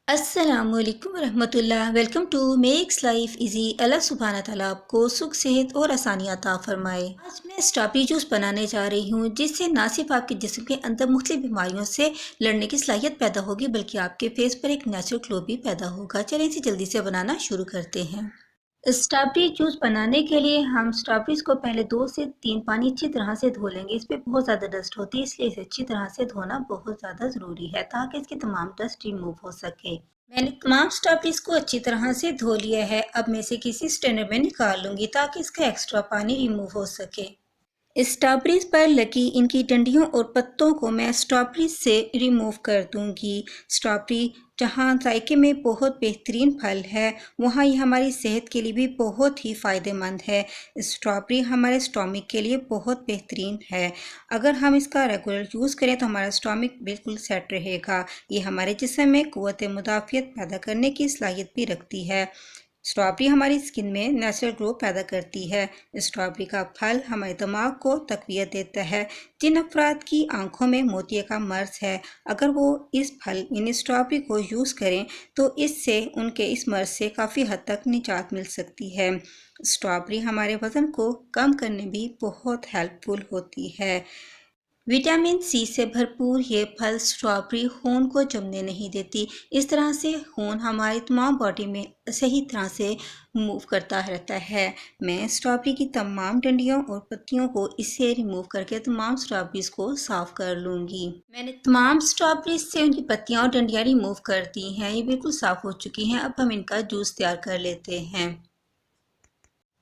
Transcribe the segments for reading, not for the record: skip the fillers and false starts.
अस्सलामुअलैकुम वरहमतुल्लाह। Welcome to makes life easy. अल्लाह सुब्हाना ताला आपको सुख सेहत और आसानियाँ अता फरमाए। आज मैं स्ट्रॉबेरी जूस बनाने जा रही हूँ, जिससे ना सिर्फ आपके जिस्म के अंदर मुख्तलिफ बीमारियों से लड़ने की सलाहियत पैदा होगी, बल्कि आपके फेस पर एक नेचुरल ग्लो भी पैदा होगा। चलिए इसे जल्दी से बनाना शुरू करते हैं। स्ट्रॉबेरी जूस बनाने के लिए हम स्ट्रॉबेरीज को पहले 2 से 3 पानी अच्छी तरह से धो लेंगे। इस पे बहुत ज़्यादा डस्ट होती है, इसलिए इसे अच्छी तरह से धोना बहुत ज़्यादा ज़रूरी है ताकि इसकी तमाम डस्ट रिमूव हो सके। मैंने तमाम स्ट्रॉबेरीज को अच्छी तरह से धो लिया है। अब मैं इसे किसी स्ट्रेनर में निकाल लूँगी ताकि इसका एक्स्ट्रा पानी रिमूव हो सके। स्ट्रॉबेरीज पर लगी इनकी डंडियों और पत्तों को मैं स्ट्रॉबेरीज से रिमूव कर दूंगी। स्ट्रॉबेरी जहाँ जायके में बहुत बेहतरीन फल है, वहाँ ये हमारी सेहत के लिए भी बहुत ही फ़ायदेमंद है। स्ट्रॉबेरी हमारे स्टोमिक के लिए बहुत बेहतरीन है। अगर हम इसका रेगुलर यूज़ करें तो हमारा स्टोमिक बिल्कुल सेट रहेगा। ये हमारे जिस्म में क़ुव्वत मुदाफ़ियत पैदा करने की सलाहियत भी रखती है। स्ट्रॉबेरी हमारी स्किन में नेचुरल ग्लो पैदा करती है। स्ट्रॉबेरी का फल हमारे दिमाग को तक़वियत देता है। जिन अफराद की आंखों में मोतिया का मर्ज है, अगर वो इस फल यानी स्ट्रॉबेरी को यूज़ करें तो इससे उनके इस मर्ज से काफ़ी हद तक निजात मिल सकती है। स्ट्रॉबेरी हमारे वज़न को कम करने भी बहुत हेल्पफुल होती है। विटामिन सी से भरपूर ये फल स्ट्रॉबेरी खून को जमने नहीं देती। इस तरह से खून हमारी तमाम बॉडी में सही तरह से मूव करता रहता है। मैं स्ट्रॉबेरी की तमाम डंडियों और पत्तियों को इससे रिमूव करके तमाम स्ट्रॉबेरीज को साफ़ कर लूँगी। मैंने तमाम स्ट्रॉबेरीज से उनकी पत्तियाँ और डंडियाँ रिमूव कर दी हैं। ये बिल्कुल साफ़ हो चुकी हैं। अब हम इनका जूस तैयार कर लेते हैं।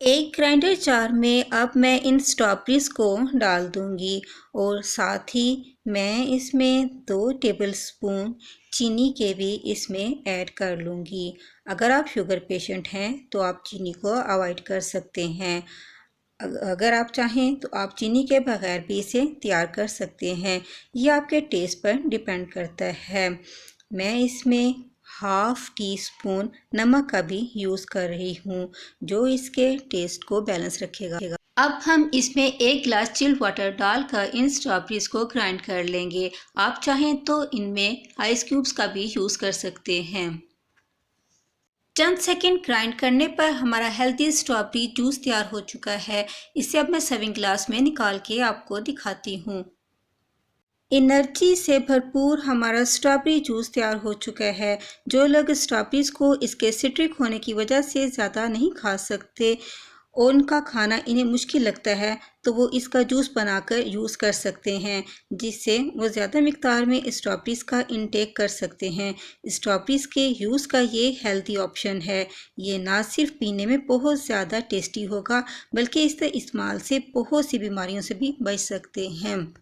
एक ग्राइंडर जार में अब मैं इन स्ट्रॉबेरीज को डाल दूंगी और साथ ही मैं इसमें 2 टेबलस्पून चीनी के भी इसमें ऐड कर लूँगी। अगर आप शुगर पेशेंट हैं तो आप चीनी को अवॉइड कर सकते हैं। अगर आप चाहें तो आप चीनी के बगैर भी इसे तैयार कर सकते हैं। ये आपके टेस्ट पर डिपेंड करता है। मैं इसमें हाफ़ टी स्पून नमक का भी यूज़ कर रही हूँ, जो इसके टेस्ट को बैलेंस रखेगा। अब हम इसमें 1 गिलास चिल्ड वाटर डालकर इन स्ट्रॉबेरीज को ग्राइंड कर लेंगे। आप चाहें तो इनमें आइस क्यूब्स का भी यूज़ कर सकते हैं। चंद सेकंड ग्राइंड करने पर हमारा हेल्दी स्ट्रॉबेरी जूस तैयार हो चुका है। इसे अब मैं सर्विंग ग्लास में निकाल के आपको दिखाती हूँ। एनर्जी से भरपूर हमारा स्ट्रॉबेरी जूस तैयार हो चुका है। जो लोग स्ट्रॉबेरीज को इसके सिट्रिक होने की वजह से ज़्यादा नहीं खा सकते और उनका खाना इन्हें मुश्किल लगता है, तो वो इसका जूस बनाकर यूज़ कर सकते हैं, जिससे वो ज़्यादा मिक़दार में स्ट्रॉबेरीज का इंटेक कर सकते हैं। स्ट्रॉबेरीज के यूज़ का ये हेल्दी ऑप्शन है। ये ना सिर्फ पीने में बहुत ज़्यादा टेस्टी होगा, बल्कि इसके इस्तेमाल से बहुत सी बीमारियों से भी बच सकते हैं।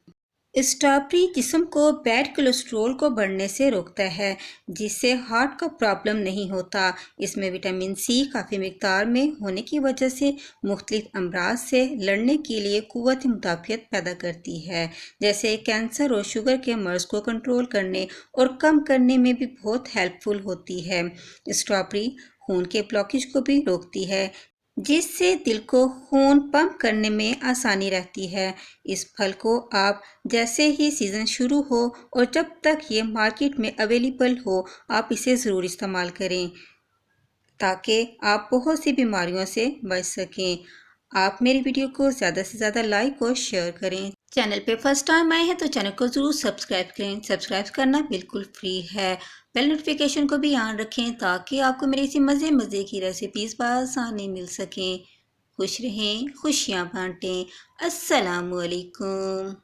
स्ट्रॉबेरी जिस्म को बैड कोलेस्ट्रॉल को बढ़ने से रोकता है, जिससे हार्ट का प्रॉब्लम नहीं होता। इसमें विटामिन सी काफ़ी मिक़दार में होने की वजह से मुख्तलिफ अमराज से लड़ने के लिए क़ुव्वत मुदाफ़ियत पैदा करती है, जैसे कैंसर और शुगर के मर्ज़ को कंट्रोल करने और कम करने में भी बहुत हेल्पफुल होती है। स्ट्रॉबेरी खून के ब्लॉकेज को भी रोकती है, जिससे दिल को खून पंप करने में आसानी रहती है। इस फल को आप जैसे ही सीज़न शुरू हो और जब तक ये मार्केट में अवेलेबल हो, आप इसे ज़रूर इस्तेमाल करें ताकि आप बहुत सी बीमारियों से बच सकें। आप मेरी वीडियो को ज़्यादा से ज़्यादा लाइक और शेयर करें। चैनल पे फर्स्ट टाइम आए हैं तो चैनल को ज़रूर सब्सक्राइब करें। सब्सक्राइब करना बिल्कुल फ्री है। बेल नोटिफिकेशन को भी ऑन रखें ताकि आपको मेरी इसी मज़े की रेसिपीज़ बआसानी मिल सकें। खुश रहें, खुशियाँ बांटें। अस्सलामुअलैकुम।